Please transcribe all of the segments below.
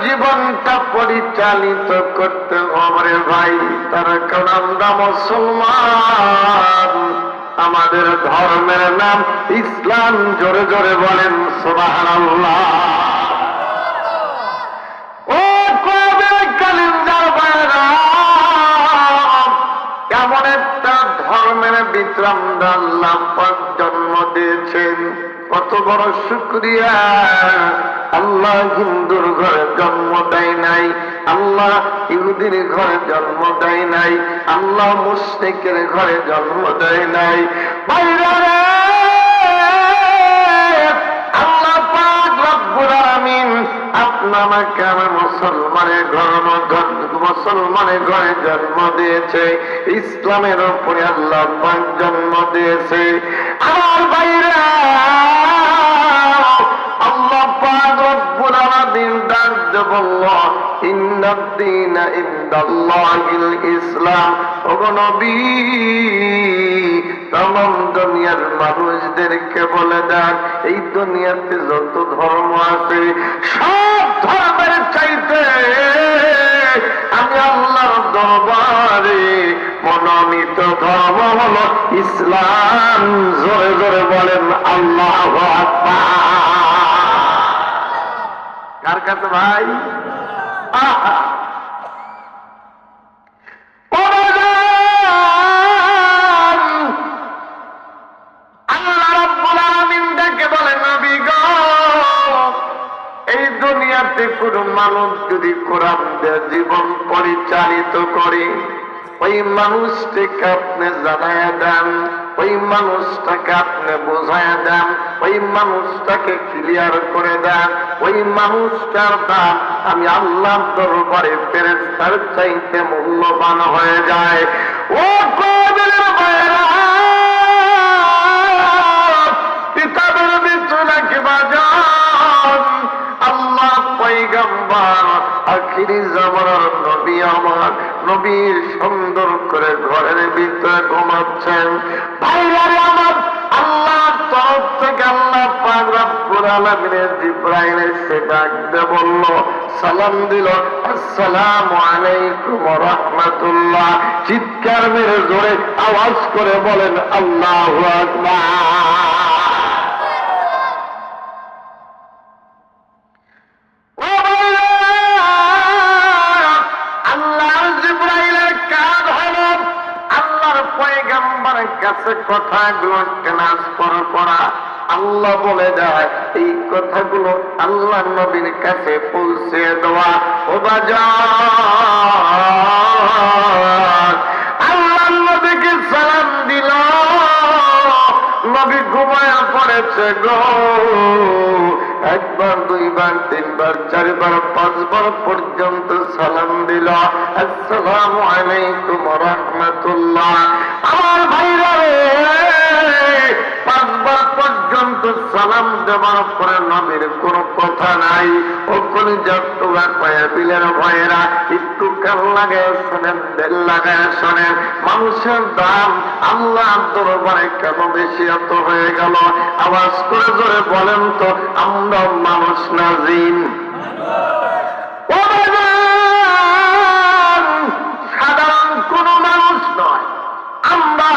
জীবনটা পরিচালিত করতে হবে ভাই। তার কারণ আমরা মুসলমান, আমাদের ধর্মের নাম ইসলাম। জোরে জোরে বলেন সুবহানাল্লাহ। ও কবে কালিন্দার বাইরা, এমন একটা ধর্মের ভিতরে আমরা আল্লাহ পাক জন্ম দিয়েছেন। কত বড় শুকরিয়া! আল্লাহ হিন্দুর ঘরে জন্ম দেয় নাই, আল্লাহ ইহুদির ঘরে জন্ম দেয় নাই, আল্লাহ মুশরিকের ঘরে জন্ম দেয় নাই। বাইরে আল্লাহ পাক রব্বুল আলামিন আপনাকে আমার মুসলমানের ঘরে জন্ম দিয়েছে, ইসলামের উপরে আল্লাহ পাক জন্ম দিয়েছে। আমার বাইরে আল্লাহ পাক রব্বুল আলামিন ডাক বলল, ইন্নাদ-দীনা ইনদাল্লাহিল ইসলাম। ওগো নবী, তমাম দুনিয়ার মানুষদেরকে বলে দেন, এই দুনিয়াতে যত ধর্ম আছে সব ধর্মের চাইতে আমি আল্লাহর দরবারে মনোনীত ধর্ম হলো ইসলাম। জোরে জোরে বলেন আল্লাহু আকবার। কার কাছে ভাই? আল্লাহ রাব্বুল আলামিন ডেকে বলেন, নবী গো, এই দুনিয়াতে কোন মানুষ যদি কোরআন দিয়ে জীবন পরিচালিত করে, ওই মানুষটাকে আপনি জানায়া দেন, ওই মানুষটাকে আপনি বোঝায়া দেন, ওই মানুষটাকে ক্লিয়ার করে দেন, ওই মানুষটার দাম আমি আল্লাহর দরবারে ফেরেশতার চাইতে মূল্যবান হয়ে যায়। ও কবির ভাইরা, কিতাবের ভিতরে নাকি বাজান আল্লাহ পয়গম্বর আখিরি জামানার নবী আমার নবী সুন্দর করে ঘরের ভিতরে ঘুমাচ্ছেন। ভাইরা আমার, আল্লাহর তরফ থেকে আল্লাহ পাক রব্বুল আলামিনের জিবরাইল এসে ডাক দিয়ে বলল, সালাম দিল, আসসালামু আলাইকুম ওয়া রাহমাতুল্লাহ। চিৎকার মেরে জোরে আওয়াজ করে বলেন আল্লাহু আকবার। কাছে কথাগুলো ট্রান্সফার করা, আল্লাহ বলে দেয় এই কথাগুলো আল্লাহ নবীর কাছে পৌঁছে দেওয়া। ও বাজার, আল্লাহ নবীকে সালাম দিল, নবী ঘুমায়া পড়েছে গো। একবার, দুইবার, তিনবার, চারবার, পাঁচবার পর্যন্ত সালাম দিল, আসসালামু আলাইকুম ওয়া রাহমাতুল্লাহ। আমার ভাইরা রে, পাঁচবার পর্যন্ত সালাম দেওয়ার পরে নবীর কোন কথা নাই। ও কলিজার টুকরা পায়ে বিলের ভাইয়েরা, একটু কান লাগায় শোনেন, দিল লাগায় শোনেন, মানুষের দাম আল্লাহর দরবারে কেন বেশি এত হয়ে গেল? আওয়াজ করে জোরে বলেন তো, আমরা মানুষ না জিন? সাধারণ কোন মানুষ নয়, আমরা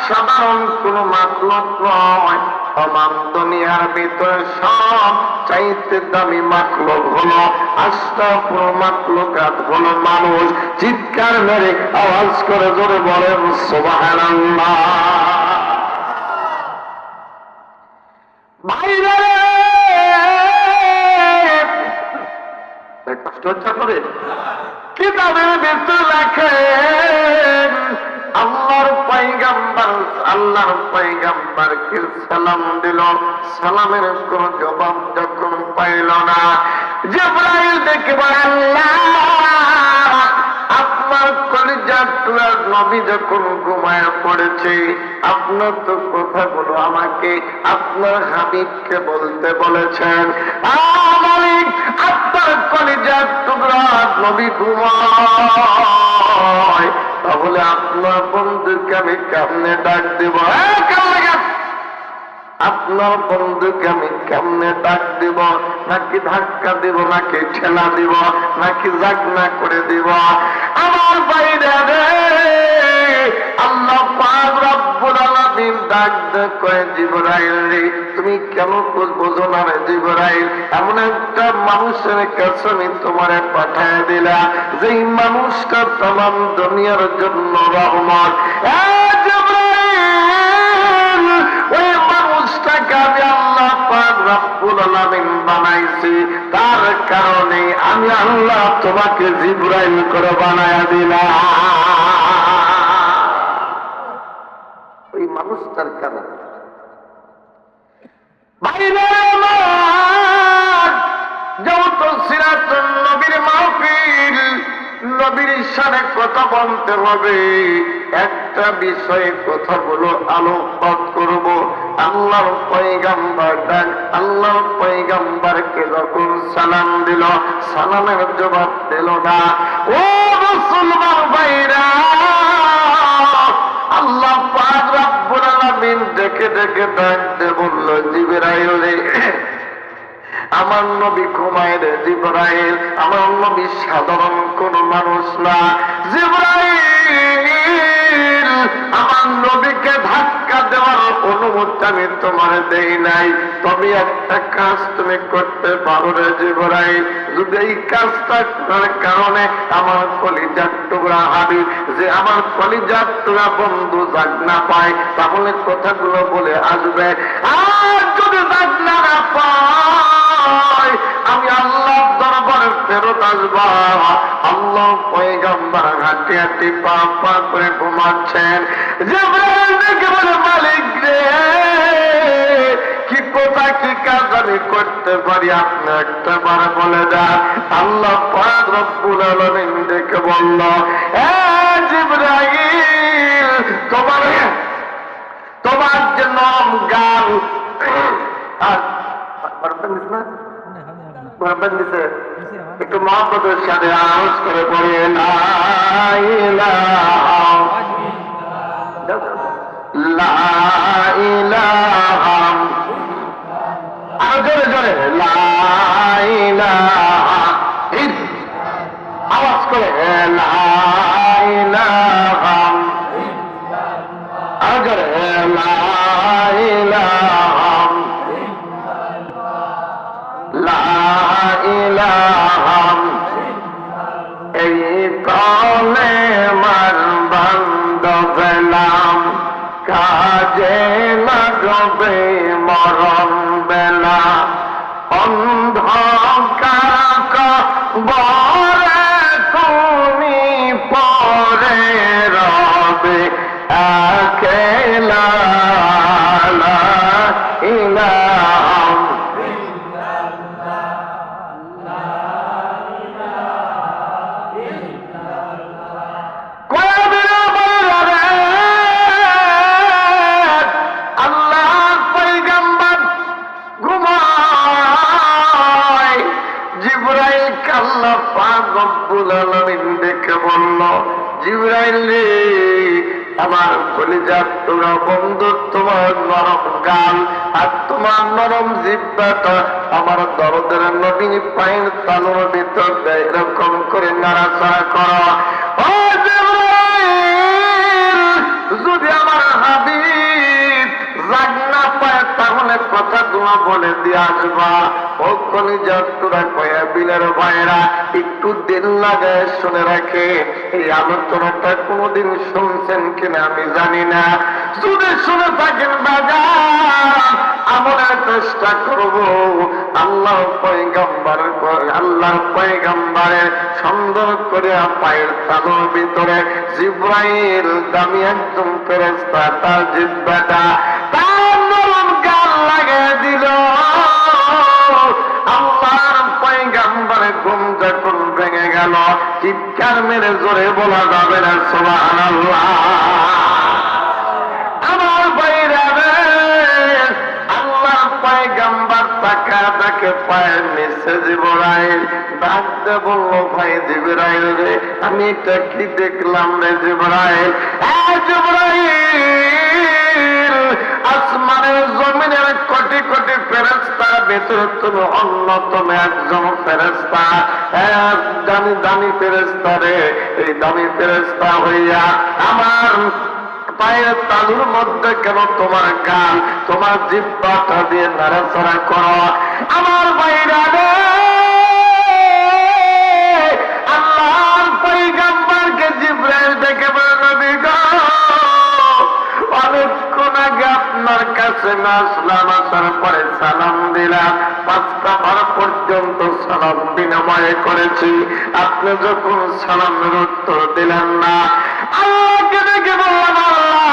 সাধারণ কোন মাখলুক নয়। তমাম দুনিয়ার ভিতরে সব চাইতে দামি মাখলুক হলো, আশরাফুল মাখলুকাত হলো মানুষ। চিৎকার মেরে আওয়াজ করে জোরে বলেন সুবহানাল্লাহ। ভাইরা কষ্ট হচ্ছে করে কিতাবের ভিতরে লেখেন, আল্লাহর পয়গম্বরকে সালাম দিল, সালামের কোন জবাব যখন পাইল না, জিবরাইল দেখে বলে, আল্লাহ আপনার কলিজার টুকরা নবী যখন ঘুমায়া পড়েছে, আপনার তো কথাগুলো আমাকে আপনার হাবিবকে বলতে বলেছেন। মালিক, আপনার কলিজার টুকরা নবী ঘুমায়, তাহলে আপনার বন্ধুকে আমি কেমনে ডাক দেব? আপনার বন্ধুকে আমি কেমনে ডাক দিব, নাকি ধাক্কা দিব, নাকি ঠেলা দিব, নাকি জাগনা করে দিব? আমার বাইরে রে আল্লাহ পাক রব্বুল আলামিন ডাক দে কয়, জিবরাইল রে তুমি কেন বোঝো না রে জিবরাইল? এমন একটা মানুষের কাছে আমি তোমারে পাঠায় দিলাম যেই মানুষটা তমাম দুনিয়ার জন্য রহমত। ওই মানুষটাকে আমি আল্লাহ পাক রব্বুল আলামিন বানাইছি, তার কারণে আমি আল্লাহ তোমাকে জিবরাইল করে বানায়া দিলাম। ওই মানুষটার কারণে বাইরে আমার যেহেতু সিরাতুন নবীর মাহফিল, নবীর সাথে কথা বলতে হবে, একটা বিষয়ে কথাগুলো আলোকপাত করব। আল্লাহর পয়গাম্বার ডাক, আল্লাহর পয়গাম্বারকে যখন সালাম দিল, সালামের জবাব দিল না। ও মুসলমান ভাইরা, আল্লাহ পাক রব্বুল আলামিন ডেকে ডেকে ডাকতে বলল, জিবরাইল রে আমার নবী ঘুমায় রে জিবরাইল, আমার নবী সাধারণ কোন মানুষ না। জিবরাইল আমার নবীকে ধাক্কা দেওয়ার অনুমতি আমি তোমার দেই নাই, তবে একটা কাজ তুমি করতে পারো রে জিবরাইল। যদি এই কাজটা করার কারণে আমার কলিজার টুকরা হাবিব, যে আমার কলিজার টুকরা বন্ধু জাগ না পায়, তাহলে কথাগুলো বলে আসবে। আর যদি জাগ না পায়, আমি আল্লাহ দরবারে ফেরত আসবা। আল্লাহ পয়গম্বর হাঁটি হাঁটি পা পা করে ঘুমাচ্ছেন। জিবরাইল দেখে বলে, মালিক রে কি কথা কি কাজ আমি করতে পারি, আপনি একটা বার বলে দেন। আল্লাহ পাক রব্বুল আলামিন দেখে বলল, এ জিবরাইল তোমার যে নরম গাল আর একটু মহব্বতের সাথে আওয়াজ করে পড়ে, লা ইলাহা লা ইলাহা, আর জোরে জোরে লা ইলাহা, আওয়াজ করে লা ইলাহা, আর জোরে লা ইলাহা লা ইলাহা। এই কলে মার বান্ধবেলাম, কাজে লাগবে মরণ বেলা। অন্ধকার বরে তুমি পরে রবে একেলা, লা ইলাহা দেখে বলল, জিবরাইল রে আমার কলিজার তোরা বন্ধু, তোমার নরম গাল আর তোমার নরম জিহ্বাটা আমার দরদের নবীন পায়ের তালুর ভিতর এরকম করে নাড়াচাড়া করো। ও জিবরাইল, যদি আমার হাবিব জাগ না পায় তাহলে কথা তোমা বলে দিয়ে আসবা। ও কলিজার তোরা কয়া বিলের ভাইরা, একটু দিন লাগায় শুনে রাখে, এই আলোচনাটা কোনদিন শুনছেন কিনা আমি জানি না। যদি শুনে থাকেন বাজার, আমলের চেষ্টা করব। আল্লাহ পয়গম্বরের সুন্দর করে পায়ের তালুর ভিতরে জিবরাইল দামি একদম ফেরেশতা, তার জিহ্বাটা তার নরম গাল লাগিয়ে দিল। আল্লাহর পয়গম্বরের ঘুম যখন ভেঙে গেল, চিৎকার মেরে জোরে বলা যাবে না সুবহানাল্লাহ। আমার ভাইরা রে, আল্লাহর পয়গম্বর তাকা তাকে পায়ের নিচে জিবরাইল ডাকতে বলল, ভাই জিবরাইল রে আমি এটা কি দেখলাম রে জিবরাইল? জিবরাইল আসমানের জমিনের ভিতরে তুমি অন্যতম একজন ফেরেশতা, এক দামি দামি ফেরেশতা রে। এই দামি ফেরেশতা হইয়া আমার পায়ের তালুর মধ্যে কেন তোমার গাল, তোমার জিহ্বাটা দিয়ে নাড়াচাড়া করো? আমার ভাইরা রে, আল্লাহর পয়গম্বরকে জিবরাইল ডেকে বলে, নবী গো, অনেকক্ষণ আগে আপনার কাছে আসলাম, আসার পরে সালাম দিলাম, 5টা বার পর্যন্ত সালাম বিনিময় করেছি, আপনি যখন সালামের উত্তর দিলেন না, আল্লাহকে ডেকে বললাম, আল্লাহ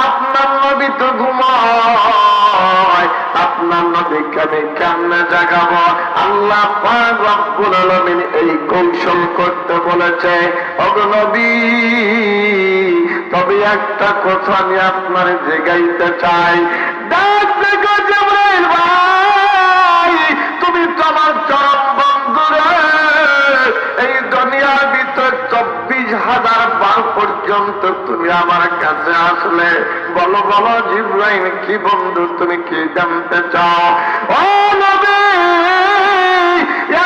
আপনার নবী তো ঘুমায়, আপনার নবীকে আমি কেমনে জাগাবো? আল্লাহ পাক রব্বুল আলামিন এই কৌশল করতে বলেছে। ওগো নবী, তবে একটা কথা আমি আপনার জাগাইতে চাই। ডাক দেখো জিবরাইল ভাই, তুমি তো আমার চরম বন্ধু রে। এই দুনিয়ার ভিতর 24,000 বার পর্যন্ত তুমি আমার কাছে আসলে। বলো বলো জিবরাইল, কি বন্ধু, তুমি কি জানতে চাও? ও নবী,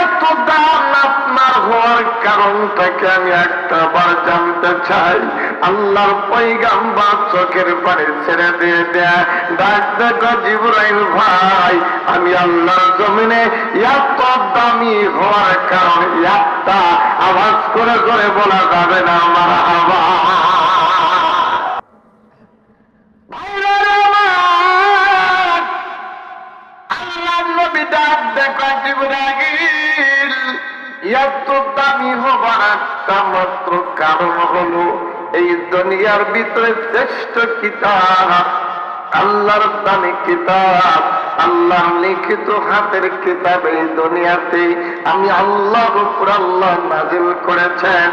এত দাম আপনার হওয়ার কারণটাকে আমি একটা বার জানতে চাই। আল্লাহর পয়গম্বর চোখের পানি ছেড়ে দিয়ে দেয়। ডাক দেখো জিবরাইল ভাই, আমি আল্লাহর জমিনে এত দামি হওয়ার কারণ একটা আওয়াজ করে করে বলা যাবে না আমার আওয়াজ। আল্লাহর নবী ডাক দেখো জিবরাইল, এত দামি হবার একটা মাত্র কারণ হলো এই দুনিয়ার ভিতরে শ্রেষ্ঠ কিতাব, আল্লাহর দামি কিতাব, আল্লাহর লিখিত হাতের কিতাব এই দুনিয়াতে আমি আল্লাহর উপর আল্লাহ নাজিল করেছেন।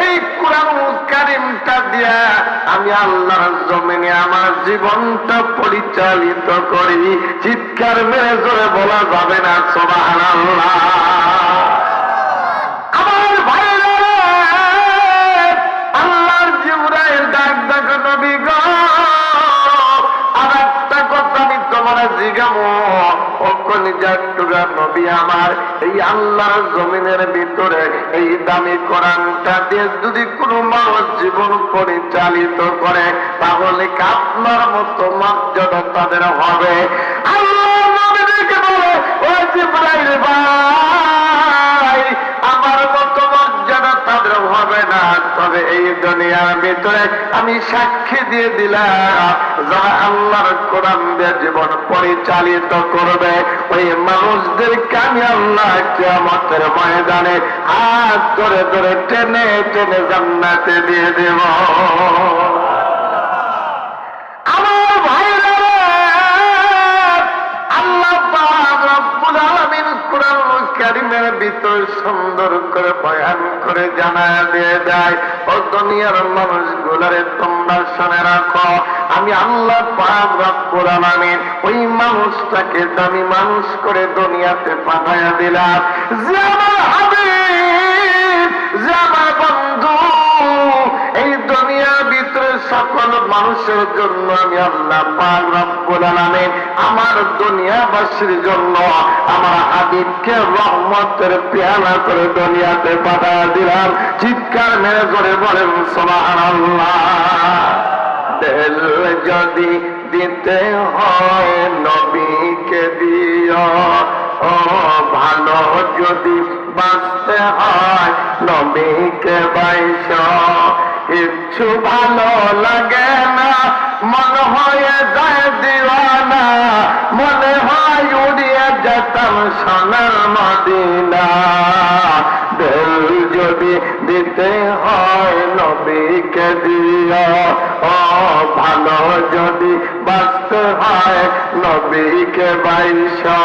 এই কুরআনুল কারীমটা দিয়া আমি আল্লাহর জমিনে আমার জীবনটা পরিচালিত করি। চিৎকার মেরে জোরে বলা যাবে না সুবহানাল্লাহ। আমার ভাইরা, আল্লাহর জিবরাইল ডাক দেখো নবী গো, আর একটা কথা আমি তোমার জিজ্ঞামো। ও কলিজার টুকরা নবী আমার, এই আল্লাহর জমিনের ভিতরে এই দামি কোরআনটা দিয়ে যদি কোনো মানুষ জীবন পরিচালিত করে, তাহলে কি আপনার মতো মর্যাদা তাদের হবে? আল্লাহ নবীকে বলে, ও জিবরাইল ভাই, আমার মতো মর্যাদা তাদের হবে না, তবে এই দুনিয়ার ভিতরে আমি সাক্ষী দিয়ে দিলাম, যারা আল্লাহর কোরআন দিয়ে জীবন পরিচালিত করবে, ওই মানুষদেরকে আমি আল্লাহ কিয়ামতের ময়দানে হাত ধরে ধরে টেনে টেনে জান্নাতে দিয়ে দেব। আমার ভাইরা, আল্লাহ পাক রব্বুল আলামিন কুরআনুল কারীমের ভিতর সুন্দর করে বয়ান করে জানায় দিয়ে দেয়, ও দুনিয়ার মানুষগুলারে তোমরা শুনে রাখো, আমি আল্লাহ পাক রব্বুল আলামিন ওই মানুষটাকে দামি মানুষ করে দুনিয়াতে পাঠাইয়া দিলাম, যে আমার হাবিব, যে আমার বন্ধু। এই দুনিয়ার ভিতরে সকল মানুষের জন্য আমি আল্লাহ পাক রব্বুল আলামিন আমার দুনিয়াবাসীর জন্য আমার হাবিবকে রহমতের পেয়ালা করে দুনিয়াতে পাঠিয়ে দিলাম। চিৎকার মেরে করে বলেন সুবহানাল্লাহ। দিল যদি দিতে হয় নবীকে দিও, ও ভালো যদি বাঁচতে হয় নবীকে বাইশো। কিচ্ছু ভালো লাগে না, মনে হয়ে যায় দিওয়ানা, মনে হয় উড়িয়ে যেতাম সোনার মদিনা। দিল যদি দিতে হয় নবীকে দিও, ও ভালো যদি বাঁচতে হয় নবীকে বাইশো।